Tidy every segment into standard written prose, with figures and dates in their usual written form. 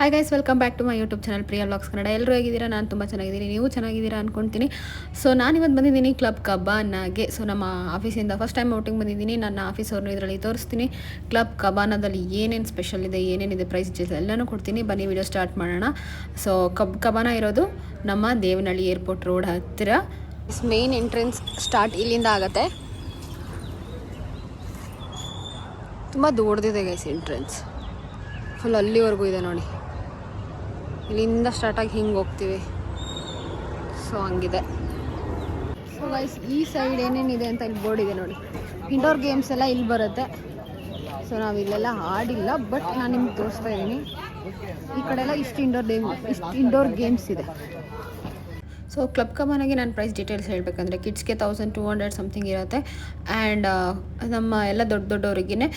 Hi guys, welcome back to my YouTube channel Priya vlogs Kannada. ಎಲ್ಲರೂ ಹೇಗಿದ್ದೀರಾ? ನಾನು ತುಂಬ ಚೆನ್ನಾಗಿದ್ದೀನಿ, ನೀವು ಚೆನ್ನಾಗಿದ್ದೀರಾ ಅಂದ್ಕೊಳ್ತೀನಿ. ಸೊ ನಾನಿವತ್ತು ಬಂದಿದ್ದೀನಿ ಕ್ಲಬ್ ಕಬಾನಾಗೆ. ಸೊ ನಮ್ಮ ಆಫೀಸಿಂದ ಫಸ್ಟ್ ಟೈಮ್ ಔಟಿಂಗ್ ಬಂದಿದ್ದೀನಿ. ನನ್ನ ಆಫೀಸವ್ರನ್ನ ಇದರಲ್ಲಿ ತೋರಿಸ್ತೀನಿ. ಕ್ಲಬ್ ಕಬಾನಾದಲ್ಲಿ ಏನೇನು ಸ್ಪೆಷಲ್ ಇದೆ, ಏನೇನಿದೆ, ಪ್ರೈಸ್ ಡೀಟೇಲ್ಸ್ ಎಲ್ಲನೂ ಕೊಡ್ತೀನಿ. ಬನ್ನಿ ವಿಡಿಯೋ ಸ್ಟಾರ್ಟ್ ಮಾಡೋಣ. ಸೊ ಕಬಾನ ಇರೋದು ನಮ್ಮ ದೇವನಹಳ್ಳಿ ಏರ್ಪೋರ್ಟ್ ರೋಡ್ ಹತ್ತಿರ. ಮೇನ್ ಎಂಟ್ರೆನ್ಸ್ ಸ್ಟಾರ್ಟ್ ಇಲ್ಲಿಂದ ಆಗುತ್ತೆ. ತುಂಬ ದೊಡ್ಡದಿದೆ ಗೈಸ್ ಎಂಟ್ರೆನ್ಸ್, ಫುಲ್ ಅಲ್ಲಿವರೆಗೂ ಇದೆ ನೋಡಿ. ಇಲ್ಲಿಂದ ಸ್ಟಾರ್ಟಾಗಿ ಹಿಂಗೆ ಹೋಗ್ತೀವಿ. ಸೊ ಹಂಗಿದೆ. ಸೊ ಗೈಸ್, ಈ ಸೈಡ್ ಏನೇನಿದೆ ಅಂತ ಇಲ್ಲಿ ಬೋರ್ಡ್ ಇದೆ ನೋಡಿ. ಇಂಡೋರ್ ಗೇಮ್ಸ್ ಎಲ್ಲ ಇಲ್ಲಿ ಬರುತ್ತೆ. ಸೊ ನಾವು ಇಲ್ಲೆಲ್ಲ ಆಡಿಲ್ಲ, ಬಟ್ ನಾನು ನಿಮ್ಗೆ ತೋರಿಸ್ತಾ ಇದ್ದೀನಿ. ಈ ಕಡೆ ಎಲ್ಲ ಇಷ್ಟು ಇಂಡೋರ್ ಗೇಮ್ಸ್ ಇದೆ. ಸೊ ಕ್ಲಬ್ ಕಬಾನಾಗೆ ನಾನು ಪ್ರೈಸ್ ಡೀಟೇಲ್ಸ್ ಹೇಳಬೇಕಂದ್ರೆ ಕಿಡ್ಸ್ಗೆ 1200 ಸಮಥಿಂಗ್ ಇರುತ್ತೆ. ಆ್ಯಂಡ್ ನಮ್ಮ ಎಲ್ಲ ದೊಡ್ಡವರಿಗೇ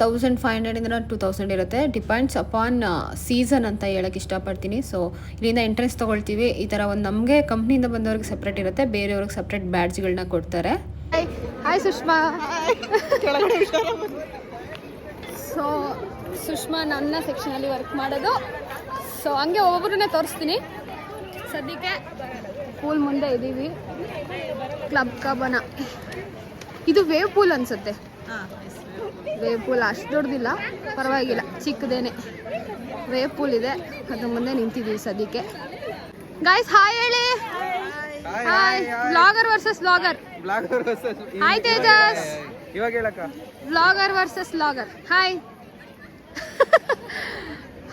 1500 2000 ಇರುತ್ತೆ. ಡಿಪೆಂಡ್ಸ್ ಅಪಾನ್ ಸೀಸನ್ ಅಂತ ಹೇಳೋಕ್ಕೆ ಇಷ್ಟಪಡ್ತೀನಿ. ಸೊ ಇಲ್ಲಿಂದ ಎಂಟ್ರೆನ್ಸ್ ತೊಗೊಳ್ತೀವಿ. ಈ ಥರ ಒಂದು ನಮಗೆ ಕಂಪ್ನಿಯಿಂದ ಬಂದವ್ರಿಗೆ ಸಪ್ರೇಟ್ ಇರುತ್ತೆ, ಬೇರೆಯವ್ರಿಗೆ ಸಪ್ರೇಟ್ ಬ್ಯಾಡ್ಜ್ಗಳನ್ನ ಕೊಡ್ತಾರೆ. ಹಾಯ್ ಸುಷ್ಮಾ. ಸೊ ಸುಷ್ಮಾ ನನ್ನ ಸೆಕ್ಷನಲ್ಲಿ ವರ್ಕ್ ಮಾಡೋದು. ಸೊ ಹಂಗೆ ಒಬ್ಬೊಬ್ಬರನ್ನೇ ತೋರಿಸ್ತೀನಿ. ಸದ್ಯಕ್ಕೆ ಪೂಲ್ ಮುಂದೆ ಇದ್ದೀವಿ. ಕ್ಲಬ್ ಕಬಾನ ಇದು ವೇವ್ ಪೂಲ್ ಅನ್ಸುತ್ತೆ. ವೇವ್ ಪೂಲ್ ಅಷ್ಟು ದೊಡ್ಡದಿಲ್ಲ, ಪರವಾಗಿಲ್ಲ, ಚಿಕ್ಕದೇನೆ ವೇವ್ ಪೂಲ್ ಇದೆ. ಅದ್ರ ಮುಂದೆ ನಿಂತಿದ್ದೀವಿ ಸದ್ಯಕ್ಕೆ. ಗೈಸ್ ಹಾಯ್ ಹೇಳಿ. Hi. Vlogger versus vlogger. Hi Tejas. ಇವಾಗ ಹೇಳಕ್ಕ. Vlogger versus vlogger. Hi.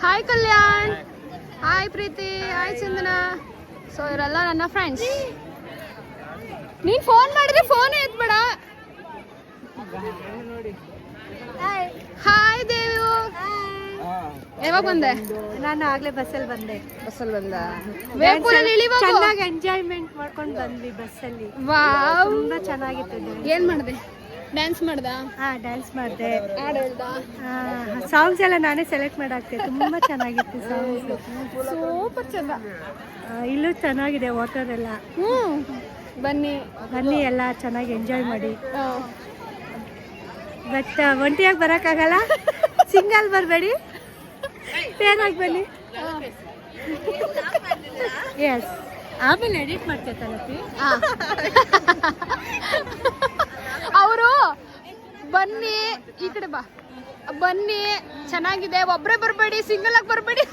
Hi Kalyan. Hi Preethi. Hi Chandana. So ಇವರೆಲ್ಲ ನನ್ನ ಫ್ರೆಂಡ್ಸ್. ನೀನ್ ಫೋನ್ ಮಾಡಿದ್ರೆ ಫೋನೇ ಎತ್ಬೇಡ. ಹಾಯ್ ದೇವು. ಯಾವಾಗ ಬಂದೆ? ನಾನು ಆಗ್ಲೇ ಬಸ್ಸಲ್ಲಿ ಬಂದೆ. ವೇವ್ ಪೂಲಲ್ಲಿ ಇಳಿವಾಗ ಚೆನ್ನಾಗಿ ಎಂಜಾಯ್ಮೆಂಟ್ ಮಾಡ್ಕೊಂಡು ಬಂದ್ವಿ ಬಸ್ಸಲ್ಲಿ. ವಾವ್, ತುಂಬಾ ಚೆನ್ನಾಗಿತ್ತು. ಏನ್ ಮಾಡಿದೆ? ಡ್ಯಾನ್ಸ್ ಮಾಡ್ದ? ಡ್ಯಾನ್ಸ್ ಮಾಡಿದೆ. ಹಾಡು ಹೇಳ್ದ? ಸಾಂಗ್ಸ್ ಎಲ್ಲ ನಾನೇ ಸೆಲೆಕ್ಟ್ ಮಾಡಾಕ್ತೆ. ತುಂಬಾ ಚೆನ್ನಾಗಿತ್ತು ಸಾಂಗ್ಸ್. ಸೂಪರ್ ಚಂದ. ಇಲ್ಲೂ ಚೆನ್ನಾಗಿದೆ ವಾಟರ್ ಎಲ್ಲ. ಬನ್ನಿ ಎಲ್ಲ ಚೆನ್ನಾಗಿ ಎಂಜಾಯ್ ಮಾಡಿ. ಬಟ್ ಒಂಟಿಯಾಗಿ ಬರೋಕ್ಕಾಗಲ್ಲ, ಸಿಂಗಲ್ ಬರಬೇಡಿ, ಪೇರ್ ಆಗಿ ಬನ್ನಿ. ಎಸ್, ಆಮೇಲೆ ಎಡಿಟ್ ಮಾಡ್ತೇವೆ. ಅವರು ಬನ್ನಿ, ಈ ಕಡೆ ಬಾ, ಬನ್ನಿ ಚೆನ್ನಾಗಿದೆ, ಒಬ್ರೇ ಬರಬೇಡಿ, ಸಿಂಗಲ್ ಆಗಿ ಬರಬೇಡಿ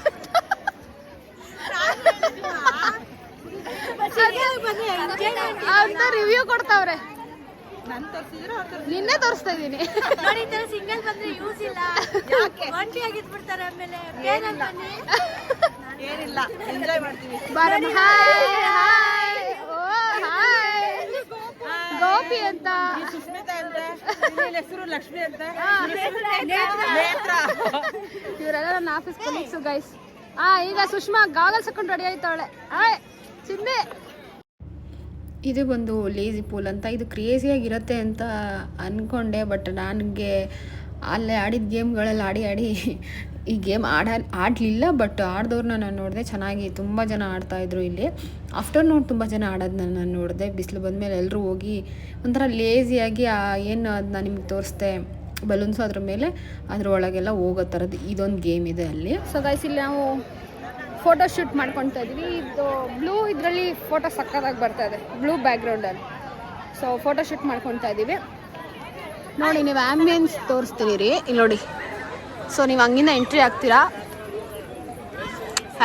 ಅಂತ ರಿವ್ಯೂ ಕೊಡ್ತಾವ್ರೆ. ನಿನ್ನೆ ತೋರಿಸ್ತಾ ಇದ್ದೀನಿ. ಸಿಂಗಲ್ ಬಂದ್ರೆ ಯೂಸ್ ಇಲ್ಲ, ಒಂಟಿಯಾಗಿದ್ಬಿಡ್ತಾರೆ. ಆಮೇಲೆ ಏನಿಲ್ಲ, ಎಂಜಾಯ್ ಮಾಡ್ತೀವಿ. ಗೋಪಿ ಅಂತ, ಸುಸ್ಮಿತಾ ಅಂದ್ರೆ ಹೆಸರು ಲಕ್ಷ್ಮಿ ಅಂತ. ಇವರೆಲ್ಲ ನನ್ನ ಆಫೀಸ್ ಕೊಲೀಗ್ಸು ಗೈಸ್. ಈಗ ಸುಷ್ಮಾ ಗಾಗಲ್ಸ್ ಹಾಕೊಂಡು ರೆಡಿ ಆಯ್ತಾವಳೆ. ಚಿಂದೆ. ಇದು ಒಂದು ಲೇಜಿ ಪೂಲ್ ಅಂತ. ಇದು ಕ್ರೇಜಿಯಾಗಿರುತ್ತೆ ಅಂತ ಅಂದ್ಕೊಂಡೆ, ಬಟ್ ನನಗೆ ಅಲ್ಲೇ ಆಡಿದ ಗೇಮ್ಗಳೆಲ್ಲ ಆಡಿ ಈ ಗೇಮ್ ಆಡಲಿಲ್ಲ. ಬಟ್ ಆಡ್ದವ್ರನ್ನ ನಾನು ನೋಡಿದೆ, ಚೆನ್ನಾಗಿ ತುಂಬ ಜನ ಆಡ್ತಾಯಿದ್ರು ಇಲ್ಲಿ. ಆಫ್ಟರ್ನೂನ್ ತುಂಬ ಜನ ಆಡೋದನ್ನ ನಾನು ನೋಡಿದೆ. ಬಿಸಿಲು ಬಂದಮೇಲೆ ಎಲ್ಲರೂ ಹೋಗಿ ಒಂಥರ ಲೇಜಿಯಾಗಿ ಏನು ಅದನ್ನ ನಿಮ್ಗೆ ತೋರಿಸ್ದೆ, ಬಲೂನ್ಸು ಅದ್ರ ಮೇಲೆ ಅದ್ರ ಒಳಗೆಲ್ಲ ಹೋಗೋ ಥರದ್ದು ಇದೊಂದು ಗೇಮ್ ಇದೆ ಅಲ್ಲಿ. ಸೊ ಗೈಸ್, ಇಲ್ಲಿ ನಾವು ಫೋಟೋ ಶೂಟ್ ಮಾಡ್ಕೊತಾ ಇದ್ವಿ. ಇದು ಬ್ಲೂ ಇದರಲ್ಲಿ ಫೋಟೋ ಸಕ್ಕತ್ತಾಗಿ ಬರ್ತಾ ಇದೆ, ಬ್ಲೂ ಬ್ಯಾಕ್ಗ್ರೌಂಡಲ್ಲಿ. ಸೊ ಫೋಟೋ ಶೂಟ್ ಮಾಡ್ಕೊತಾ ಇದ್ದೀವಿ ನೋಡಿ. ನೀವು ಆ್ಯಂಬಿಯನ್ಸ್ ತೋರಿಸ್ತೀನಿ ರೀ, ಇಲ್ಲಿ ನೋಡಿ. ಸೊ ನೀವು ಹಂಗಿಂದ ಎಂಟ್ರಿ ಆಗ್ತೀರಾ.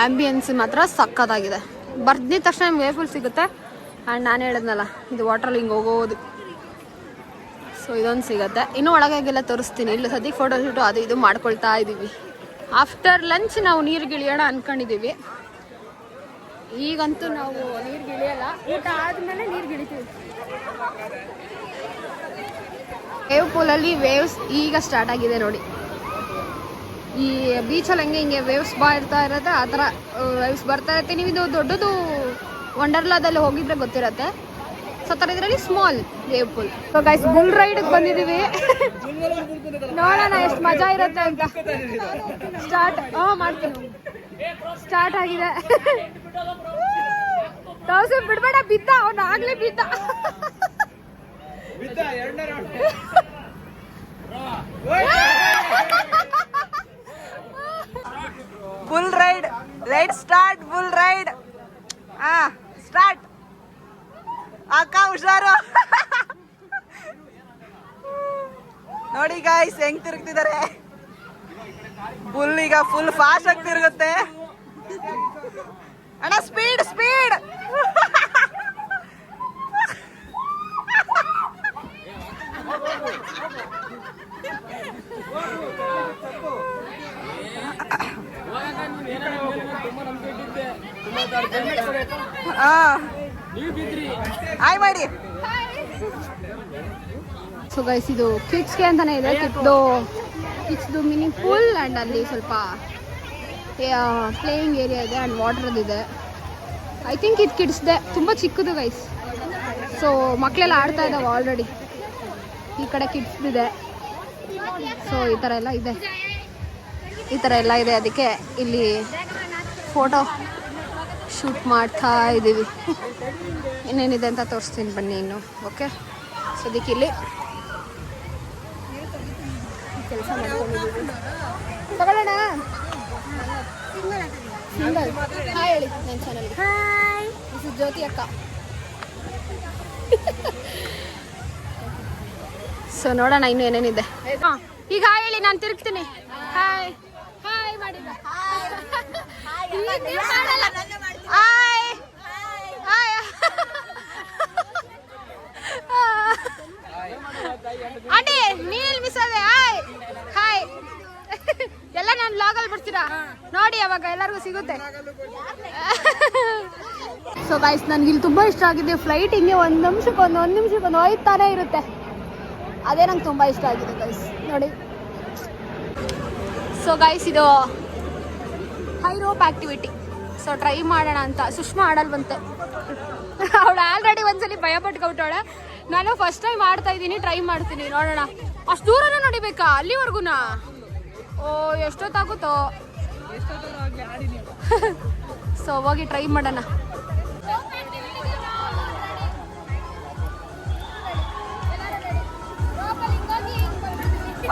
ಆ್ಯಂಬಿಯನ್ಸ್ ಮಾತ್ರ ಸಕ್ಕತ್ತಾಗಿದೆ. ಬರ್ದಿದ ತಕ್ಷಣ ನಿಮ್ಗೆ ವೇವ್ ಪೂಲ್ ಸಿಗುತ್ತೆ. ಆ್ಯಂಡ್ ನಾನು ಹೇಳಿದ್ನಲ್ಲ, ಇದು ವಾಟ್ರಲ್ಲಿ ಹಿಂಗೆ ಹೋಗೋದು. ಸೊ ಇದೊಂದು ಸಿಗುತ್ತೆ. ಇನ್ನೂ ಒಳಗಾಗೆಲ್ಲ ತೋರಿಸ್ತೀನಿ. ಇಲ್ಲಿ ಸದ್ಯಕ್ಕೆ ಫೋಟೋ ಶೂಟು ಅದು ಇದು ಮಾಡ್ಕೊಳ್ತಾ ಇದ್ದೀವಿ. ಆಫ್ಟರ್ ಲಂಚ್ ನಾವು ನೀರಿಗೆ ಇಳಿಯೋಣ ಅಂದ್ಕೊಂಡಿದ್ದೀವಿ. ಈಗಂತೂ ನಾವು ನೀರಿಗೆ ಇಳಿಯಲ್ಲ, ಊಟ ಆದಮೇಲೆ ನೀರಿಗೆ ಇಳಿತೀವಿ. ವೇವ್ ಪೂಲಲ್ಲಿ ವೇವ್ಸ್ ಈಗ ಸ್ಟಾರ್ಟ್ ಆಗಿದೆ ನೋಡಿ. ಈ ಬೀಚಲ್ಲಿ ಹಿಂಗೆ ವೇವ್ಸ್ ಇರ್ತಾ ಇರುತ್ತೆ, ಆ ಥರ ವೇವ್ಸ್ ಬರ್ತಾ ಇರುತ್ತೆ. ನೀವು ಇದು ದೊಡ್ಡದು ವಂಡರ್ಲಾದಲ್ಲಿ ಹೋಗಿದ್ರೆ ಗೊತ್ತಿರುತ್ತೆ. ಸೊ ಥರ ಇದರಲ್ಲಿ small wave pool. So guys, bull ರೈಡ್ಗೆ ಬಂದಿದ್ದೀವಿ. ನೋಡೋಣ ಎಷ್ಟು ಮಜಾ ಇರುತ್ತೆ ಅಂತ. ಮಾಡ್ತೀನಿ. ಸ್ಟಾರ್ಟ್ ಆಗಿದೆ. ಬಿಡ್ಬೇಡ, ಬಿದ್ದ ಅವನು, ಆಗ್ಲೇ ಬಿದ್ದ. Full ride. Let start full ride. Start. ಅಕ್ಕ ಹುಷಾರು. ನೋಡಿ ಗಾಯ್ಸ್ ಹೆಂಗ್ ತಿರುಗ್ತಿದ್ದಾರೆ. ಫುಲ್ ಈಗ ಫುಲ್ ಫಾಸ್ಟ್ ಆಗಿ ತಿರುಗುತ್ತೆ ಅಣ್ಣ. Speed speed. ಹಾಯ್ ಮಾಡಿ. ಸೊ ಗೈಸ್ ಇದು ಕಿಡ್ಸ್ಗೆ ಅಂತಾನೆ ಇದೆ. ಕಿಡ್ಸ್ದು ಮಿನಿ ಪೂಲ್ ಆ್ಯಂಡ್ ಅಲ್ಲಿ ಸ್ವಲ್ಪ ಪ್ಲೇಯಿಂಗ್ ಏರಿಯಾ ಇದೆ ಆ್ಯಂಡ್ ವಾಟರ್ ಇದೆ. ಐ ಥಿಂಕ್ ಇದು ಕಿಡ್ಸ್ದೆ, ತುಂಬ ಚಿಕ್ಕದು ಗೈಸ್. ಸೊ ಮಕ್ಕಳೆಲ್ಲ ಆಡ್ತಾ ಇದ್ದಾವೆ ಆಲ್ರೆಡಿ. ಈ ಕಡೆ ಕಿಡ್ಸ್ದಿದೆ. ಸೊ ಈ ಥರ ಎಲ್ಲ ಇದೆ. ಅದಕ್ಕೆ ಇಲ್ಲಿ ಫೋಟೋ ಶೂಟ್ ಮಾಡ್ತಾ ಇದ್ದೀವಿ. ಇನ್ನೇನಿದೆ ಅಂತ ತೋರಿಸ್ತೀನಿ ಬನ್ನಿ ಇನ್ನು. ಓಕೆ, ಸೊ ಅದಕ್ಕೆ ಇಲ್ಲಿ ಕೆಲಸ ಮಾಡ್ಕೊಂಡಿದ್ದೀವಿ. ತಗೊಳ್ಳೋಣ. ಸಿಂಗಲ್ ಹಾಯ್ ಹೇಳಿ ನನ್ನ ಚಾನಲ್ಗೆ. ಹಾಯ್, ದಿಸ್ ಇಸ್ ಜ್ಯೋತಿ ಅಕ್ಕ. ಸೊ ನೋಡೋಣ ಇನ್ನು ಏನೇನಿದೆ. ಈಗ ಹಾಯ್ ಹೇಳಿ, ನಾನು ತಿರುಗ್ತೀನಿ. ಹಾಯ್ ಹಾಯ್ ಮಾಡಿದ. Hi hi aunty Neel miss ಅದೇ. ಹಾಯ್ ಹಾಯ್ ಎಲ್ಲ ನಾನು ಲಾಗಲ್ಲಿ ಬರ್ತೀರಾ ನೋಡಿ, ಅವಾಗ ಎಲ್ಲರಿಗೂ ಸಿಗುತ್ತೆ. ಸೊ ಗೈಸ್ ನನಗೆ ಇಲ್ಲಿ ತುಂಬ ಇಷ್ಟ ಆಗಿದೆ. ಫ್ಲೈಟ್ ಹಿಂಗೆ ಒಂದು ನಿಮಿಷಕ್ಕೊಂದು ಹೋಯ್ತಾನೆ ಇರುತ್ತೆ. ಅದೇ ನಂಗೆ ತುಂಬ ಇಷ್ಟ ಆಗಿದೆ ಗೈಸ್ ನೋಡಿ. ಸೊ ಗೈಸ್ ಇದು high rope activity. So try ಮಾಡೋಣ ಅಂತ. ಸುಷ್ಮಾ ಆಡಲ್ವಂತೆ. ಅವಳು ಆಲ್ರೆಡಿ ಒಂದ್ಸಲಿ ಭಯ ಪಟ್ಕೊಬಿಟ್ಟವಳೆ. ನಾನು ಫಸ್ಟ್ ಟೈಮ್ ಆಡ್ತಾ ಇದ್ದೀನಿ, ಟ್ರೈ ಮಾಡ್ತೀನಿ, ನೋಡೋಣ. ಅಷ್ಟು ದೂರನೇ ನೋಡಿಬೇಕಾ ಅಲ್ಲಿವರೆಗೂನಾ? ಓ ಎಷ್ಟೊತ್ತಾಗುತ್ತೋ. ಸೊ ಹೋಗಿ ಟ್ರೈ ಮಾಡೋಣ.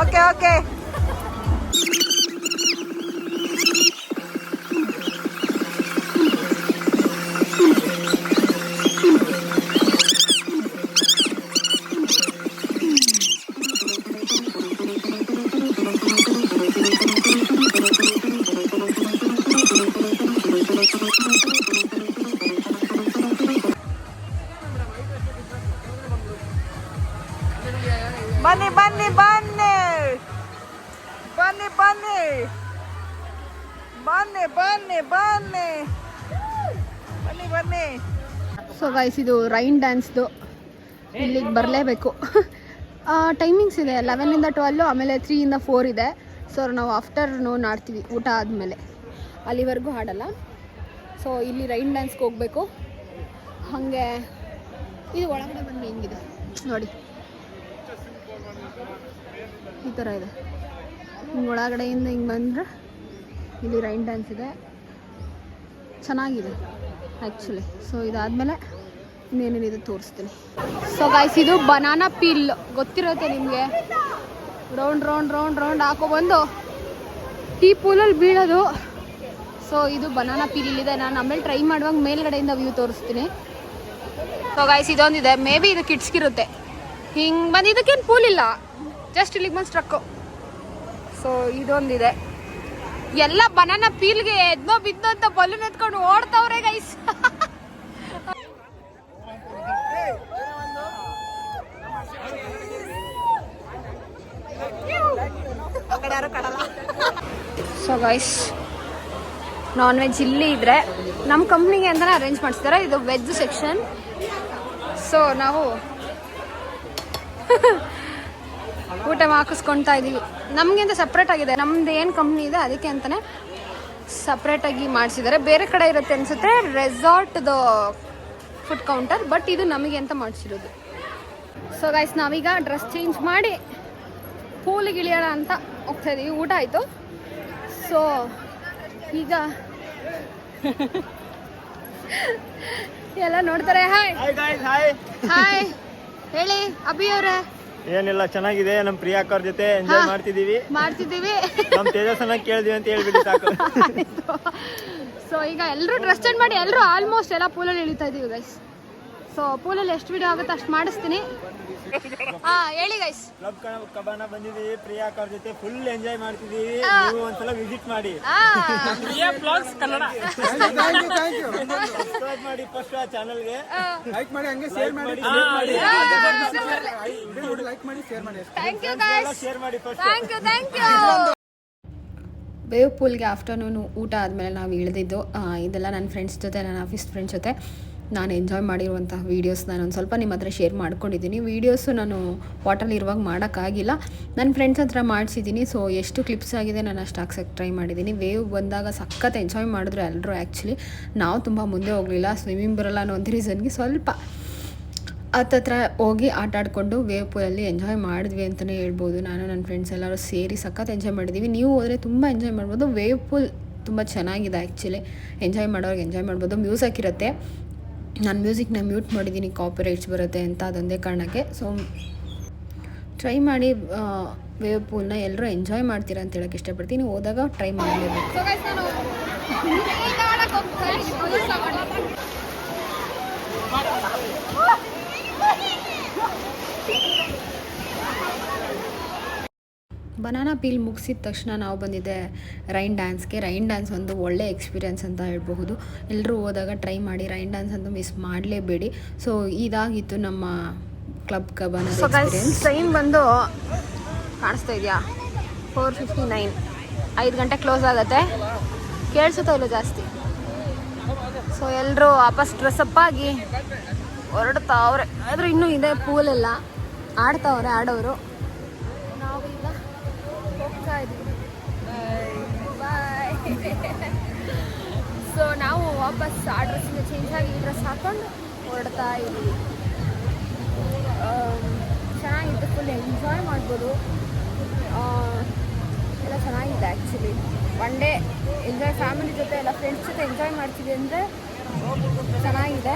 Okay okay. ಬನ್ನಿ ಬನ್ನಿ ಬನ್ನಿ ಬನ್ನಿ ಬನ್ನಿ ಬನ್ನಿ ಬನ್ನಿ ಬನ್ನಿ ಬನ್ನಿ ಬನ್ನಿ. ಸೊ ಗೈಸ್ ಇದು ರೈನ್ ಡ್ಯಾನ್ಸ್ದು. ಇಲ್ಲಿಗೆ ಬರಲೇಬೇಕು. ಟೈಮಿಂಗ್ಸ್ ಇದೆ 11 to 12, ಆಮೇಲೆ 3 to 4 ಇದೆ. ಸೊ ನಾವು ಆಫ್ಟರ್ನೂನ್ ಆಡ್ತೀವಿ ಊಟ ಆದಮೇಲೆ, ಅಲ್ಲಿವರೆಗೂ ಆಡಲ್ಲ. ಸೊ ಇಲ್ಲಿ ರೈನ್ ಡ್ಯಾನ್ಸ್ಗೆ ಹೋಗಬೇಕು. ಹಾಗೆ ಇದು ಒಳಗಡೆ ಬಂದು ಹೆಂಗಿದೆ ನೋಡಿ, ಈ ಥರ ಇದೆ. ಹಿಂಗೆ ಒಳಗಡೆಯಿಂದ ಹಿಂಗೆ ಬಂದರೆ ಇಲ್ಲಿ ರೈನ್ ಡ್ಯಾನ್ಸ್ ಇದೆ, ಚೆನ್ನಾಗಿದೆ ಆ್ಯಕ್ಚುಲಿ. ಸೊ ಇದಾದಮೇಲೆ ಇನ್ನೇನೇನಿದೆ ತೋರಿಸ್ತೀನಿ. ಸೊ ಗೈಸ್ ಇದು ಬನಾನಾ ಪೀಲ್ ಗೊತ್ತಿರುತ್ತೆ ನಿಮಗೆ. ರೌಂಡ್ ರೌಂಡ್ ರೌಂಡ್ ರೌಂಡ್ ಹಾಕೊಬಂದು ಈ ಪೂಲಲ್ಲಿ ಬೀಳೋದು. ಸೊ ಇದು ಬನಾನಾ ಪೀಲ್ ಇಲ್ಲಿದೆ. ನಾನು ಆಮೇಲೆ ಟ್ರೈ ಮಾಡುವಾಗ ಮೇಲ್ಗಡೆಯಿಂದ ವ್ಯೂ ತೋರಿಸ್ತೀನಿ. ಸೊ ಗೈಸ್ ಇದೊಂದಿದೆ, ಮೇ ಬಿ ಇದು ಕಿಡ್ಸ್ಗಿರುತ್ತೆ. ಹಿಂಗೆ ಬಂದು ಇದಕ್ಕೇನು ಪೂಲ್ ಇಲ್ಲ, ಜಸ್ಟ್ ಇಲ್ಲಿಗೆ ಬಂದು ಸ್ಟ್ರಕ್ಕು. ಸೊ ಇದೊಂದಿದೆ. ಎಲ್ಲ ಬನಾನಾ ಪೀಲ್ಗೆ ಎದ್ನೋ ಬಿದ್ದೋ ಅಂತ ಬಲೂನ್ ಎತ್ಕೊಂಡು ಓಡ್ತಾವ್ರೆ guys. So guys non veg ಇಲ್ಲಿ ಇದ್ರೆ ನಮ್ಮ ಕಂಪ್ನಿಗೆ ಅಂತಲೇ ಅರೇಂಜ್ ಮಾಡಿಸ್ತಾರೆ. ಇದು ವೆಜ್ ಸೆಕ್ಷನ್. ಸೊ ನಾವು ಊಟ ಹಾಕಿಸ್ಕೊಳ್ತಾ ಇದ್ದೀವಿ. ನಮಗೆ ಅಂತ ಸಪ್ರೇಟ್ ಆಗಿದೆ. ನಮ್ದು ಏನು ಕಂಪ್ನಿ ಇದೆ ಅದಕ್ಕೆ ಅಂತಲೇ ಸಪ್ರೇಟಾಗಿ ಮಾಡಿಸಿದ್ದಾರೆ. ಬೇರೆ ಕಡೆ ಇರುತ್ತೆ ಅನಿಸುತ್ತೆ ರೆಸಾರ್ಟ್ದು ಫುಡ್ ಕೌಂಟರ್, ಬಟ್ ಇದು ನಮಗೆ ಅಂತ ಮಾಡಿಸಿರೋದು. ಸೊ ಗೈಸ್ ನಾವೀಗ ಡ್ರೆಸ್ ಚೇಂಜ್ ಮಾಡಿ ಪೂಲಿಗೆ ಇಳಿಯೋಣ ಅಂತ ಹೋಗ್ತಾ ಇದ್ದೀವಿ. ಊಟ ಆಯಿತು. ಸೊ ಈಗ ಎಲ್ಲ ನೋಡ್ತಾರೆ. ಹಾಯ್ ಹಾಯ್ ಹೇಳಿ ಅಭಿ ಅವರೇ. ಏನಿಲ್ಲ ಚೆನ್ನಾಗಿದೆ. ನಮ್ಮ ಪ್ರಿಯಾಕ್ ಅವ್ರ ಜೊತೆ ಎಂಜಾಯ್ ಮಾಡ್ತಿದೀವಿ. ನಮ್ಮ ತೇಜಸ್ಸನ್ನ ಕೇಳಿದ್ವಿ ಅಂತ ಹೇಳ್ಬಿಟ್ಟು ಸಾಕು. ಸೊ ಈಗ ಎಲ್ಲರೂ ಡ್ರೆಸ್ ಚೇಂಜ್ ಮಾಡಿ ಎಲ್ಲರೂ ಆಲ್ಮೋಸ್ಟ್ ಎಲ್ಲ ಪೂಲಲ್ಲಿ ಇಳಿತಾ ಇದೀವಿ ಗೈಸ್. ಸೊ ಪೂಲಲ್ಲಿ ಎಷ್ಟು ವಿಡಿಯೋ ಆಗುತ್ತೆ ಅಷ್ಟು ಮಾಡಿಸ್ತೀನಿ. ಹೇಳಿ ಗೈಸ್. ಕ್ಲಬ್ ಕಬಾನ ಬಂದಿದ್ದೀವಿ ಪ್ರಿಯಾಕ್ ಅವ್ರ ಜೊತೆ ಫುಲ್ ಎಂಜಾಯ್ ಮಾಡ್ತಿದೀವಿ. ನೀವು ಒಂದ್ಸಲ ವಿಸಿಟ್ ಮಾಡಿ. ಸಬ್ಸ್ಕ್ರೈಬ್ ಮಾಡಿ ಫಸ್ಟ್ ಆ ಚಾನಲ್ಗೆ. ಲೈಕ್ ಮಾಡಿ, ಹಂಗೆ ಶೇರ್ ಮಾಡಿ, ಲೈಕ್ ಮಾಡಿ, ಶೇರ್ ಮಾಡಿ. Thank you guys. ಶೇರ್ ಮಾಡಿ ಫಸ್ಟ್. Thank you. ವೇವ್ ಪೂಲ್ಗೆ ಆಫ್ಟರ್ನೂನು ಊಟ ಆದಮೇಲೆ ನಾವು ಇಳಿದಿದ್ದು. ಇದೆಲ್ಲ ನನ್ನ ಫ್ರೆಂಡ್ಸ್ ಜೊತೆ, ನನ್ನ ಆಫೀಸ್ ಫ್ರೆಂಡ್ಸ್ ಜೊತೆ ನಾನು ಎಂಜಾಯ್ ಮಾಡಿರುವಂಥ ವೀಡಿಯೋಸ್ ನಾನು ಒಂದು ಸ್ವಲ್ಪ ನಿಮ್ಮ ಹತ್ರ ಶೇರ್ ಮಾಡ್ಕೊಂಡಿದ್ದೀನಿ. ವೀಡಿಯೋಸು ನಾನು ವಾಟರಲ್ಲಿ ಇರುವಾಗ ಮಾಡೋಕ್ಕಾಗಿಲ್ಲ, ನನ್ನ ಫ್ರೆಂಡ್ಸ್ ಹತ್ರ ಮಾಡಿಸಿದ್ದೀನಿ. ಸೊ ಎಷ್ಟು ಕ್ಲಿಪ್ಸ್ ಆಗಿದೆ ನಾನು ಅಷ್ಟು ಹಾಕ್ಸಕ್ಕೆ ಟ್ರೈ ಮಾಡಿದ್ದೀನಿ. ವೇವ್ ಬಂದಾಗ ಸಖತ್ ಎಂಜಾಯ್ ಮಾಡಿದ್ರು ಎಲ್ಲರೂ. ಆ್ಯಕ್ಚುಲಿ ನಾವು ತುಂಬ ಮುಂದೆ ಹೋಗಲಿಲ್ಲ, ಸ್ವಿಮ್ಮಿಂಗ್ ಬರೋಲ್ಲ ಅನ್ನೋ ಒಂದು ರೀಸನ್ಗೆ ಸ್ವಲ್ಪ ಹತ್ತತ್ರ ಹೋಗಿ ಆಟ ಆಡಿಕೊಂಡು ವೇವ್ ಪೂಲಲ್ಲಿ ಎಂಜಾಯ್ ಮಾಡಿದ್ವಿ ಅಂತಲೇ ಹೇಳ್ಬೋದು. ನಾನು ನನ್ನ ಫ್ರೆಂಡ್ಸ್ ಎಲ್ಲರೂ ಸೇರಿ ಸಖತ್ ಎಂಜಾಯ್ ಮಾಡಿದ್ದೀವಿ. ನೀವು ಹೋದರೆ ತುಂಬ ಎಂಜಾಯ್ ಮಾಡ್ಬೋದು. ವೇವ್ ಪೂಲ್ ತುಂಬ ಚೆನ್ನಾಗಿದೆ ಆ್ಯಕ್ಚುಲಿ. ಎಂಜಾಯ್ ಮಾಡೋರಿಗೆ ಎಂಜಾಯ್ ಮಾಡ್ಬೋದು. ಮ್ಯೂಸಿಕ್ ಇರುತ್ತೆ. ನಾನು ಮ್ಯೂಸಿಕ್ನ ಮ್ಯೂಟ್ ಮಾಡಿದ್ದೀನಿ, ಕಾಪಿರೈಟ್ಸ್ ಬರುತ್ತೆ ಅಂತ ಅದೊಂದೇ ಕಾರಣಕ್ಕೆ. ಸೊ ಟ್ರೈ ಮಾಡಿ ವೇವ್ ಪೂಲ್ನ ಎಲ್ಲರೂ ಎಂಜಾಯ್ ಮಾಡ್ತೀರಾ ಅಂತ ಹೇಳೋಕ್ಕೆ ಇಷ್ಟಪಡ್ತೀನಿ. ಹೋದಾಗ ಟ್ರೈ ಮಾಡಲೇಬೇಕು. ಬನಾನಾ ಪೀಲ್ ಮುಗಿಸಿದ ತಕ್ಷಣ ನಾವು ಬಂದಿದ್ದೆ ರೈನ್ ಡ್ಯಾನ್ಸ್ಗೆ. ರೈನ್ ಡ್ಯಾನ್ಸ್ ಒಂದು ಒಳ್ಳೆ ಎಕ್ಸ್ಪೀರಿಯೆನ್ಸ್ ಅಂತ ಹೇಳ್ಬಹುದು. ಎಲ್ಲರೂ ಹೋದಾಗ ಟ್ರೈ ಮಾಡಿ, ರೈನ್ ಡ್ಯಾನ್ಸ್ ಅಂತೂ ಮಿಸ್ ಮಾಡಲೇಬೇಡಿ. ಸೊ ಇದಾಗಿತ್ತು ನಮ್ಮ ಕ್ಲಬ್ ಕಬಾನ ಎಕ್ಸ್ಪೀರಿಯೆನ್ಸ್. ಟೈಮ್ ಬಂದು ಕಾಣಿಸ್ತಾ ಇದೆಯಾ 4:59. 5 ಗಂಟೆ ಕ್ಲೋಸ್ ಆಗುತ್ತೆ. ಕೇಳಿಸುತ್ತಾ ಇಲ್ಲ ಜಾಸ್ತಿ. ಸೊ ಎಲ್ಲರೂ ವಾಪಸ್ ಡ್ರೆಸ್ಅಪ್ ಆಗಿ ಹೊರಡ್ತಾವ್ರೆ. ಆದರೂ ಇನ್ನೂ ಇದೆ ಪೂಲೆಲ್ಲ ಆಡ್ತಾವ್ರೆ ಆಡೋರು. ನಾವೀಗ ಹೋಗ್ತಾ ಇದ್ದೀವಿ. ಬಾಯ್. ಸೊ ನಾವು ವಾಪಸ್ ಆ ಡ್ರೆಸ್ಸಿಂದ ಚೇಂಜ್ ಆಗಿ ಈ ಡ್ರೆಸ್ ಹಾಕ್ಕೊಂಡು ಹೊರಡ್ತಾ ಇದ್ದೀವಿ. ಚೆನ್ನಾಗಿತ್ತು, ಫುಲ್ ಎಂಜಾಯ್ ಮಾಡ್ಬೋದು. ಎಲ್ಲ ಚೆನ್ನಾಗಿದೆ actually. One day enjoy family ಜೊತೆ ಎಲ್ಲ ಫ್ರೆಂಡ್ಸ್ ಜೊತೆ ಎಂಜಾಯ್ ಮಾಡ್ತೀವಿ ಅಂದರೆ ಚೆನ್ನಾಗಿದೆ.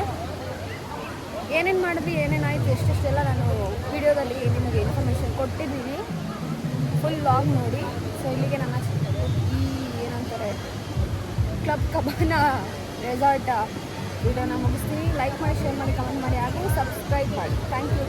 ಏನೇನು ಮಾಡಿದ್ವಿ, ಏನೇನಾಯಿತು, ಎಷ್ಟೆಷ್ಟೆಲ್ಲ ನಾನು ವಿಡಿಯೋದಲ್ಲಿ ನಿಮಗೆ ಇನ್ಫಾರ್ಮೇಷನ್ ಕೊಟ್ಟಿದ್ದೀನಿ. ಫುಲ್ ವ್ಲಾಗ್ ನೋಡಿ. ಸೊ ಇಲ್ಲಿಗೆ ನನ್ನ ಏನಂತಾರೆ ಕ್ಲಬ್ ಕಬಾನ ರೆಸಾರ್ಟ್ ವಿಡಿಯೋನ ಮುಗಿಸ್ತೀನಿ. ಲೈಕ್ ಮಾಡಿ, ಶೇರ್ ಮಾಡಿ, ಕಮೆಂಟ್ ಮಾಡಿ, ಹಾಗೂ ಸಬ್ಸ್ಕ್ರೈಬ್ ಮಾಡಿ. Thank you.